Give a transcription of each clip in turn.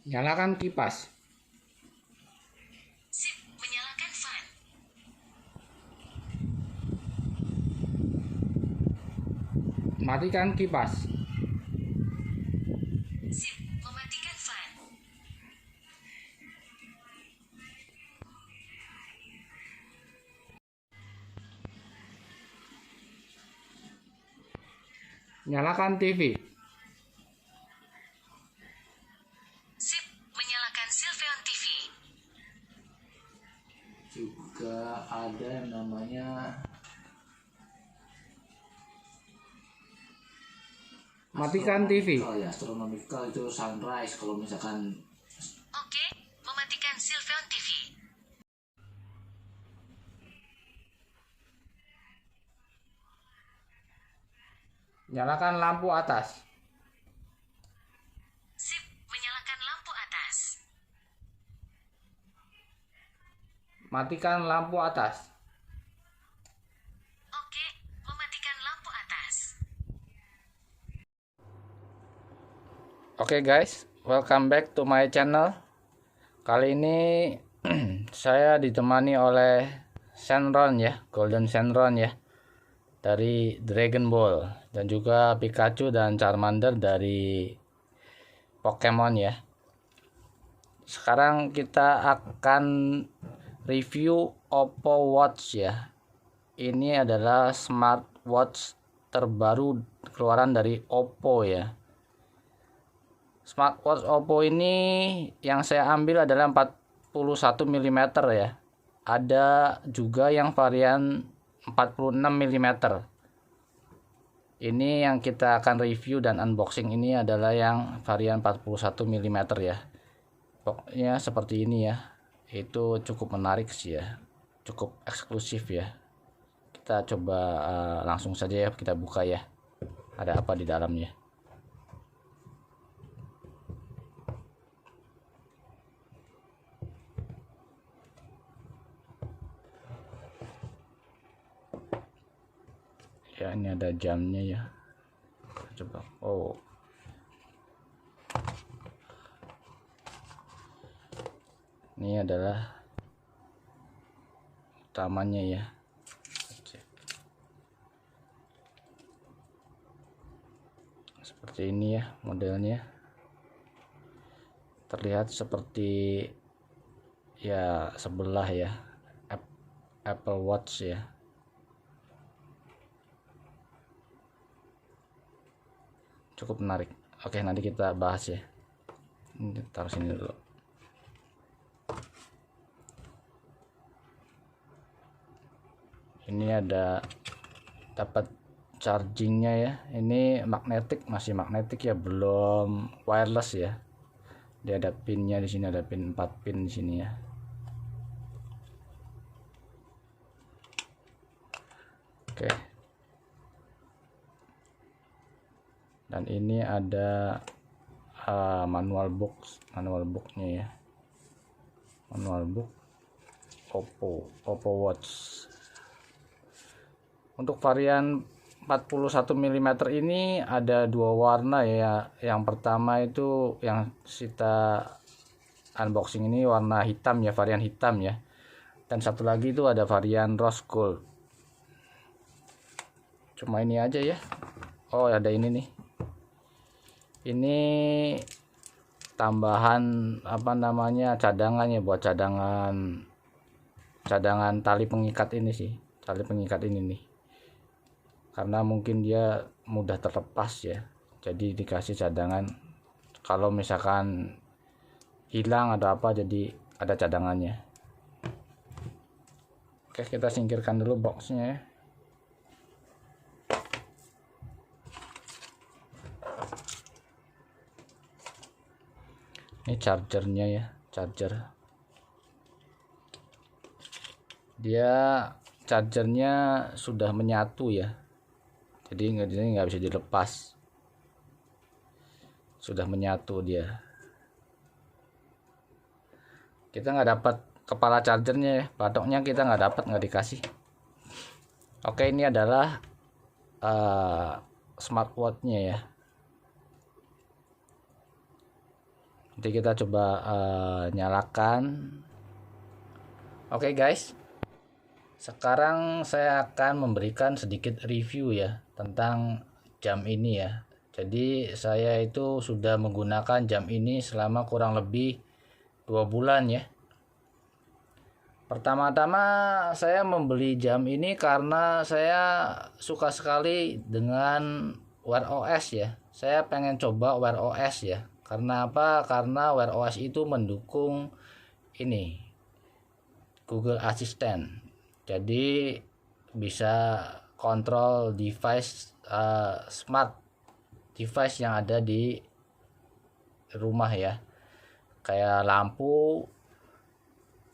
Nyalakan kipas. Sip, menyalakan fan. Matikan kipas. Sip, mematikan fan. Nyalakan TV. Sip, menyalakan Silveon TV. Juga ada yang namanya Matikan TV. ya, astronomical itu sunrise kalau misalkan. Oke, mematikan Silveon TV. Nyalakan lampu atas. Sip, menyalakan lampu atas. Matikan lampu atas. Oke, mematikan lampu atas. Oke guys, welcome back to my channel. Kali ini saya ditemani oleh Shenron ya, Golden Shenron ya, dari Dragon Ball, dan juga Pikachu dan Charmander dari Pokemon ya. Sekarang kita akan review Oppo Watch ya. Ini adalah smartwatch terbaru keluaran dari Oppo ya. Smartwatch Oppo ini yang saya ambil adalah 41 mm ya. Ada juga yang varian 46 mm. Ini yang kita akan review dan unboxing ini adalah yang varian 41 mm ya. Pokoknya seperti ini ya. Itu cukup menarik sih ya. Cukup eksklusif ya. Kita coba langsung saja ya, kita buka ya. Ada apa di dalamnya. Ya, ini ada jamnya ya. Coba. Oh. Ini adalah utamanya ya. Seperti ini ya modelnya. Terlihat seperti ya sebelah ya. Apple Watch ya. Cukup menarik. Oke, nanti kita bahas ya. Ini taruh sini dulu. Ini ada dapat chargingnya ya. Ini magnetik, masih magnetik ya, belum wireless ya. Dia ada pinnya di sini, ada pin 4 pin di sini ya. Oke. Dan ini ada manual booknya ya. Manual book Oppo Watch. Untuk varian 41 mm ini ada dua warna ya. Yang pertama itu yang kita unboxing ini warna hitam ya, varian hitam ya. Dan satu lagi itu ada varian rose gold. Cuma ini aja ya. Oh, ada ini nih. Ini tambahan apa namanya, cadangannya, buat cadangan tali pengikat ini sih, tali pengikat ini nih, karena mungkin dia mudah terlepas ya, jadi dikasih cadangan kalau misalkan hilang atau apa, jadi ada cadangannya. Oke, kita singkirkan dulu boxnya ya. Ini chargernya ya, charger. Dia chargernya sudah menyatu ya, jadi nggak bisa dilepas, sudah menyatu dia. Kita nggak dapat kepala chargernya ya, batoknya kita nggak dapat, nggak dikasih. Oke, ini adalah smartwatchnya ya. Nanti kita coba nyalakan. Oke guys, sekarang saya akan memberikan sedikit review ya tentang jam ini ya. Jadi saya itu sudah menggunakan jam ini selama kurang lebih 2 bulan ya. Pertama-tama saya membeli jam ini karena saya suka sekali dengan Wear OS ya. Saya pengen coba Wear OS ya. Karena apa? Karena Wear OS itu mendukung ini Google Assistant. Jadi bisa kontrol device smart device yang ada di rumah ya, kayak lampu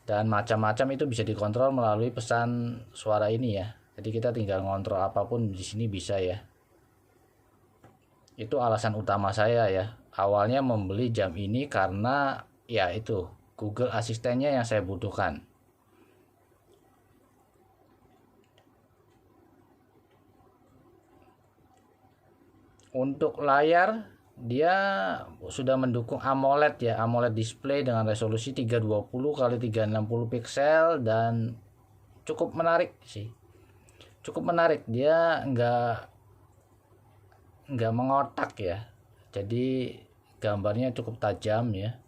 dan macam-macam itu bisa dikontrol melalui pesan suara ini ya. Jadi kita tinggal ngontrol apapun di sini bisa ya. Itu alasan utama saya ya. Awalnya membeli jam ini karena ya itu Google Asistennya yang saya butuhkan. Untuk layar dia sudah mendukung AMOLED ya, AMOLED display dengan resolusi 320 x 360 pixel dan cukup menarik sih. Cukup menarik, dia nggak mengotak ya. Jadi gambarnya cukup tajam ya.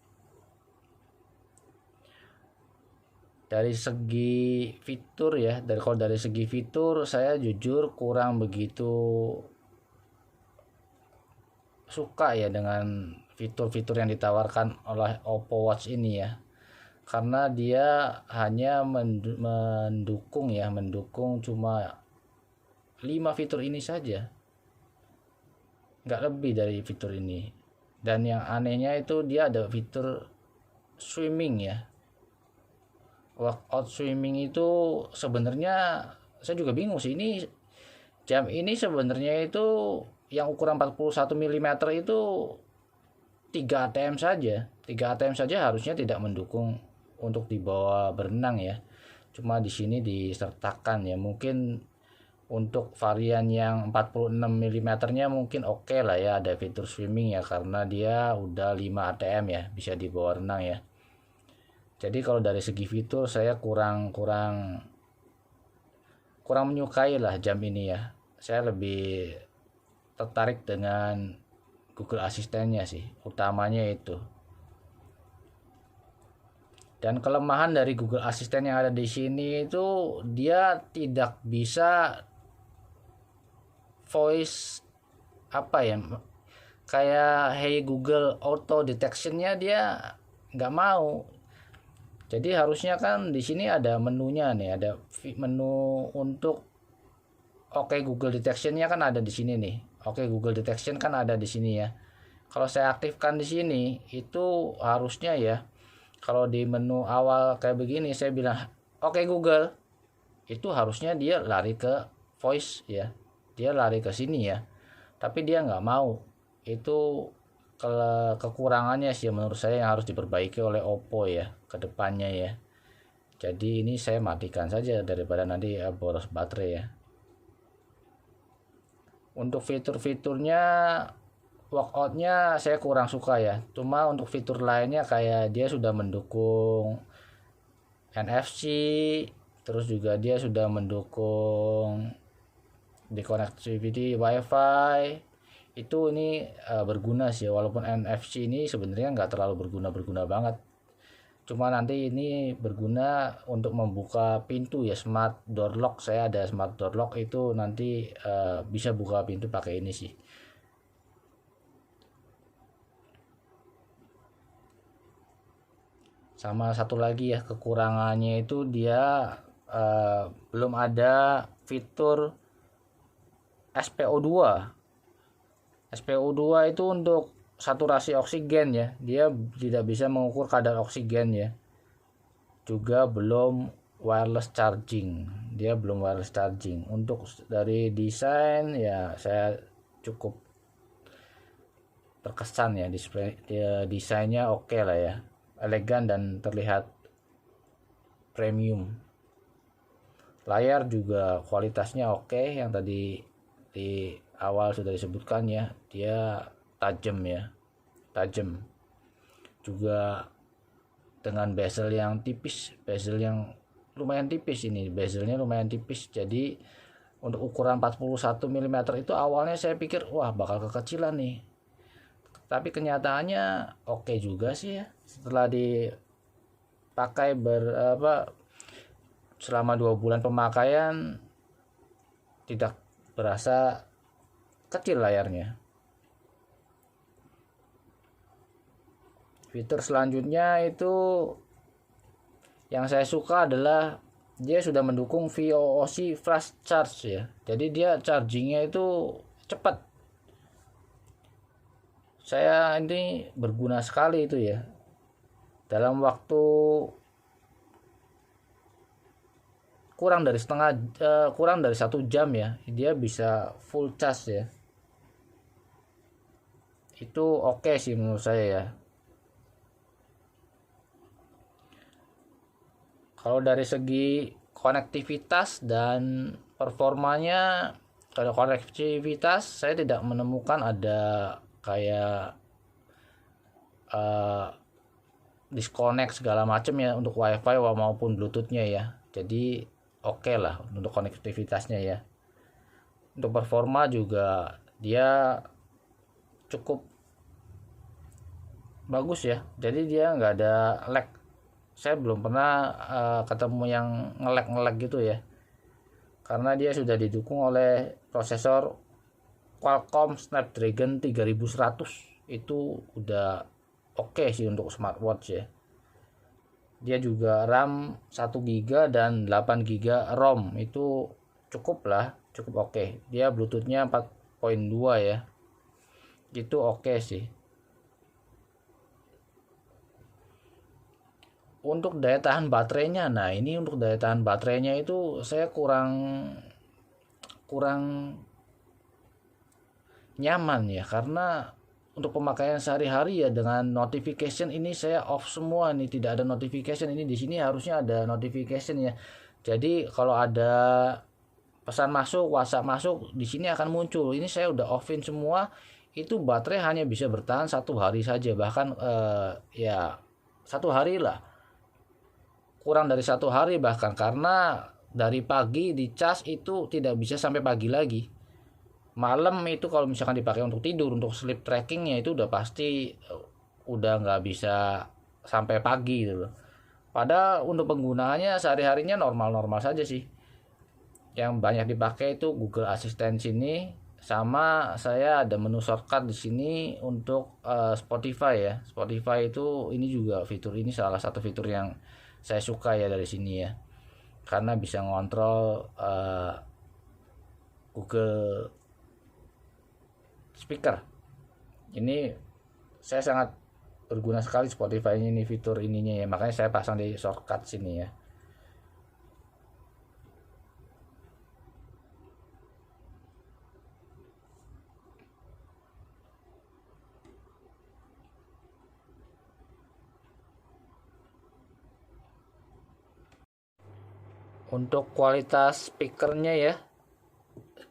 Dari segi fitur ya, kalau dari segi fitur saya jujur kurang begitu suka ya dengan fitur-fitur yang ditawarkan oleh Oppo Watch ini ya, karena dia hanya mendukung cuma 5 fitur ini saja, nggak lebih dari fitur ini. Dan yang anehnya itu dia ada fitur swimming ya, workout swimming. Itu sebenarnya saya juga bingung sih, ini jam ini sebenarnya itu yang ukuran 41 mm itu 3 ATM saja. 3 ATM saja harusnya tidak mendukung untuk dibawa berenang ya. Cuma di sini disertakan ya. Mungkin untuk varian yang 46 mm-nya mungkin oke lah ya, ada fitur swimming ya, karena dia udah 5 ATM ya, bisa dibawa renang ya. Jadi kalau dari segi fitur saya kurang menyukai lah jam ini ya. Saya lebih tertarik dengan Google Asistennya sih, utamanya itu. Dan kelemahan dari Google Assistant yang ada di sini itu dia tidak bisa voice apa ya, kayak Hey Google auto detectionnya dia nggak mau. Jadi harusnya kan di sini ada menunya nih, ada menu untuk Oke Google Detection-nya kan ada di sini nih. Oke Google Detection kan ada di sini ya. Kalau saya aktifkan di sini itu harusnya ya, kalau di menu awal kayak begini saya bilang Oke Google, itu harusnya dia lari ke voice ya. Dia lari ke sini ya. Tapi dia nggak mau. Itu kekurangannya sih menurut saya yang harus diperbaiki oleh Oppo ya ke depannya ya. Jadi ini saya matikan saja daripada nanti boros baterai ya. Untuk fitur-fiturnya, workoutnya saya kurang suka ya. Cuma untuk fitur lainnya kayak dia sudah mendukung NFC, terus juga dia sudah mendukung di connectivity WiFi. Itu ini berguna sih, walaupun NFC ini sebenarnya nggak terlalu berguna banget. Cuma nanti ini berguna untuk membuka pintu ya, smart door lock. Saya ada smart door lock, itu nanti bisa buka pintu pakai ini sih. Sama satu lagi ya, kekurangannya itu dia belum ada fitur SPO2. SPO2 itu untuk saturasi oksigen ya, dia tidak bisa mengukur kadar oksigen ya. Juga belum wireless charging, dia belum wireless charging. Untuk dari desain ya saya cukup terkesan ya, display ya, desainnya oke lah ya, elegan dan terlihat premium. Layar juga kualitasnya oke, yang tadi di awal sudah disebutkan ya, dia tajam. juga dengan bezel yang tipis, bezel yang lumayan tipis. Ini bezelnya lumayan tipis, jadi untuk ukuran 41 mm itu awalnya saya pikir wah bakal kekecilan nih, tapi kenyataannya oke juga sih ya. Setelah dipakai selama 2 bulan pemakaian, tidak berasa kecil layarnya. Fitur selanjutnya itu yang saya suka adalah dia sudah mendukung VOOC flash charge ya. Jadi dia chargingnya itu cepat. Saya ini berguna sekali itu ya. Dalam waktu kurang dari 1 jam ya, dia bisa full charge ya. Itu oke sih menurut saya ya. Kalau dari segi konektivitas dan performanya, kalau konektivitas saya tidak menemukan ada kayak disconnect segala macam ya untuk wifi maupun bluetoothnya ya. Jadi oke lah untuk konektivitasnya ya. Untuk performa juga dia cukup bagus ya. Jadi dia nggak ada lag. Saya belum pernah ketemu yang nge-lag gitu ya, karena dia sudah didukung oleh prosesor Qualcomm Snapdragon 3100. Itu udah oke sih untuk smartwatch ya. Dia juga RAM 1 GB dan 8 GB ROM, itu cukup oke. Dia Bluetoothnya 4.2 ya, itu oke sih. Untuk daya tahan baterainya, nah ini untuk daya tahan baterainya itu saya kurang nyaman ya, karena untuk pemakaian sehari-hari ya dengan notification ini saya off semua nih, tidak ada notification. Ini di sini harusnya ada notification ya. Jadi kalau ada pesan masuk, WhatsApp masuk, di sini akan muncul. Ini saya udah offin semua. Itu baterai hanya bisa bertahan 1 hari saja, bahkan ya 1 hari lah. Kurang dari 1 hari bahkan, karena dari pagi dicas itu tidak bisa sampai pagi lagi. Malam itu kalau misalkan dipakai untuk tidur, untuk sleep trackingnya itu udah pasti udah nggak bisa sampai pagi gitu loh. Padahal untuk penggunaannya sehari-harinya normal-normal saja sih. Yang banyak dipakai itu Google Assistant sini, sama saya ada menu shortcut di sini untuk Spotify ya. Spotify itu ini juga fitur ini salah satu fitur yang saya suka ya dari sini ya, karena bisa ngontrol Google Speaker. Ini saya sangat berguna sekali Spotify ini fitur ininya ya, makanya saya pasang di shortcut sini ya. Untuk kualitas speakernya ya,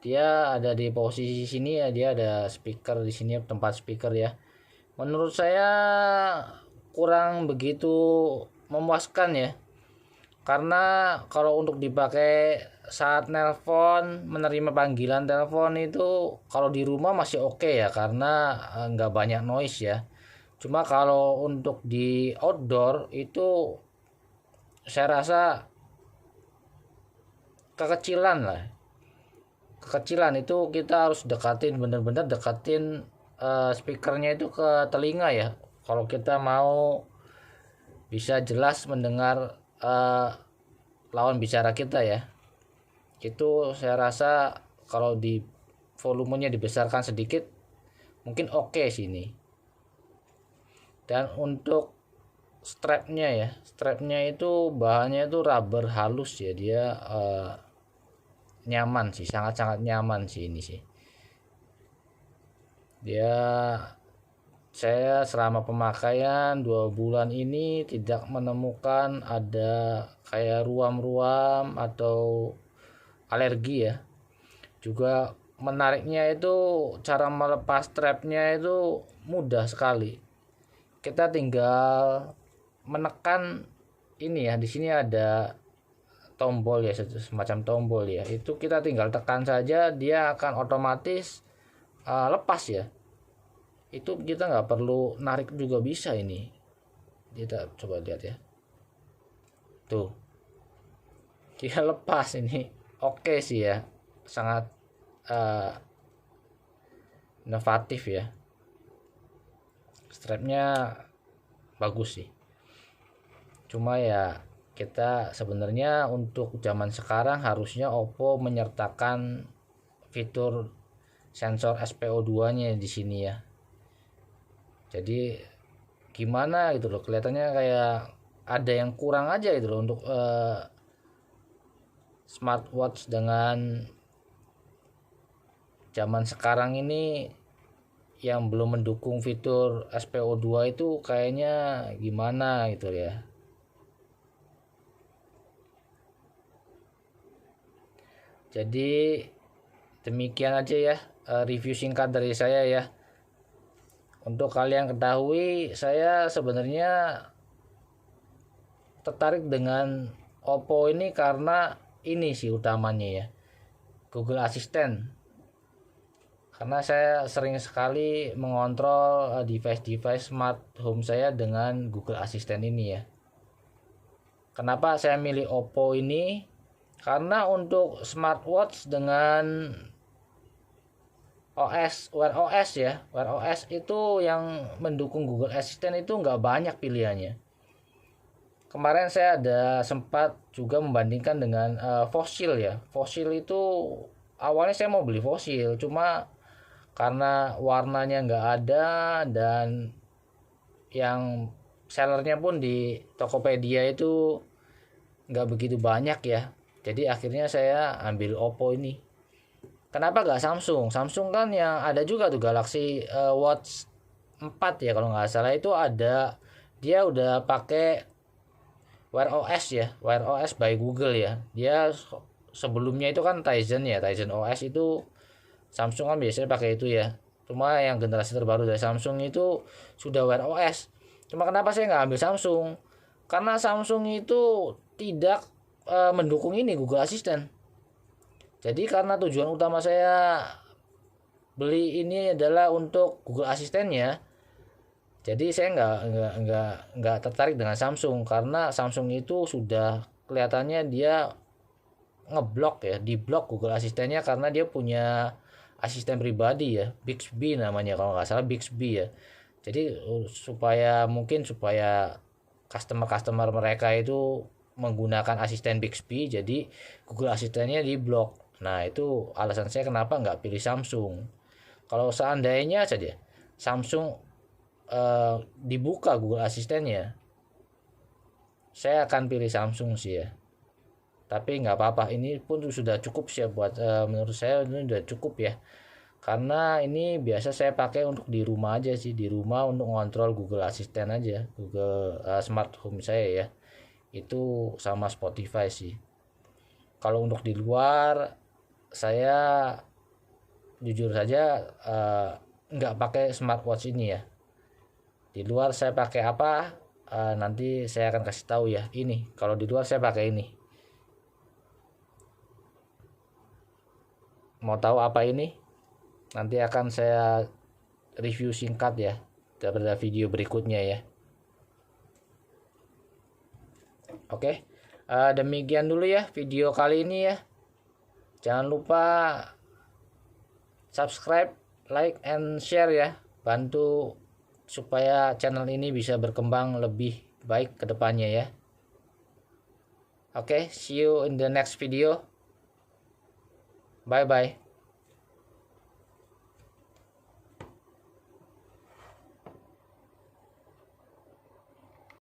dia ada di posisi sini ya, dia ada speaker di sini, tempat speaker ya. Menurut saya kurang begitu memuaskan ya, karena kalau untuk dipakai saat nelpon, menerima panggilan telepon itu kalau di rumah masih oke ya, karena nggak banyak noise ya. Cuma kalau untuk di outdoor itu saya rasa kekecilan itu kita harus bener-bener dekatin speakernya itu ke telinga ya, kalau kita mau bisa jelas mendengar lawan bicara kita ya. Itu saya rasa kalau di volumenya dibesarkan sedikit mungkin oke sini. Dan untuk strapnya itu bahannya itu rubber halus ya, dia nyaman sih, sangat-sangat nyaman sih ini sih. Saya selama pemakaian 2 bulan ini tidak menemukan ada kayak ruam-ruam atau alergi ya. Juga menariknya itu, cara melepas strapnya itu mudah sekali. kita tinggal menekan ini ya, di sini ada tombol ya, semacam tombol ya, itu kita tinggal tekan saja, dia akan otomatis lepas ya. Itu kita nggak perlu narik juga bisa. Ini kita coba lihat ya, tuh dia lepas. Ini oke sih ya, sangat inovatif ya, strapnya bagus sih. Cuma ya kita sebenarnya untuk zaman sekarang harusnya Oppo menyertakan fitur sensor SPO2 nya di sini ya. Jadi gimana gitu loh, kelihatannya kayak ada yang kurang aja gitu loh untuk smartwatch dengan zaman sekarang ini yang belum mendukung fitur SPO2 itu kayaknya gimana gitu ya. Jadi demikian aja ya review singkat dari saya ya. Untuk kalian ketahui, saya sebenarnya tertarik dengan Oppo ini karena ini sih utamanya ya, Google Assistant. Karena saya sering sekali mengontrol device-device smart home saya dengan Google Assistant ini ya. Kenapa saya milih Oppo ini? Karena untuk smartwatch dengan Wear OS ya, Wear OS itu yang mendukung Google Assistant itu nggak banyak pilihannya. Kemarin saya ada sempat juga membandingkan dengan Fossil ya. Fossil itu awalnya saya mau beli Fossil, cuma karena warnanya nggak ada dan yang sellernya pun di Tokopedia itu nggak begitu banyak ya. Jadi akhirnya saya ambil Oppo ini. Kenapa nggak Samsung? Samsung kan yang ada juga tuh Galaxy Watch 4 ya kalau nggak salah, itu ada, dia udah pakai Wear OS ya, Wear OS by Google ya. Dia sebelumnya itu kan Tizen ya, Tizen OS itu Samsung kan biasanya pakai itu ya. Cuma yang generasi terbaru dari Samsung itu sudah Wear OS. Cuma kenapa saya nggak ambil Samsung? Karena Samsung itu tidak mendukung ini Google Assistant. Jadi karena tujuan utama saya beli ini adalah untuk Google Assistant-nya, jadi saya nggak tertarik dengan Samsung karena Samsung itu sudah kelihatannya dia ngeblok ya, diblok Google Assistant-nya karena dia punya asisten pribadi ya, Bixby namanya kalau nggak salah, Bixby ya. Jadi supaya customer mereka itu menggunakan asisten Bixby, jadi Google Assistant-nya diblok. Nah itu alasan saya kenapa nggak pilih Samsung. Kalau seandainya saja Samsung dibuka Google Assistant-nya, saya akan pilih Samsung sih ya. Tapi nggak apa-apa, ini pun sudah cukup sih ya buat menurut saya ini sudah cukup ya. Karena ini biasa saya pakai untuk di rumah aja sih, di rumah untuk ngontrol Google Assistant aja, Google Smart Home saya ya. Itu sama Spotify sih. Kalau untuk di luar, saya jujur saja nggak pakai smartwatch ini ya. Di luar saya pakai apa? Nanti saya akan kasih tahu ya. Ini kalau di luar saya pakai ini. Mau tahu apa ini? Nanti akan saya review singkat ya pada video berikutnya ya. Oke, demikian dulu ya video kali ini ya. Jangan lupa subscribe, like, and share ya. Bantu supaya channel ini bisa berkembang lebih baik ke depannya ya. Oke, see you in the next video. Bye-bye.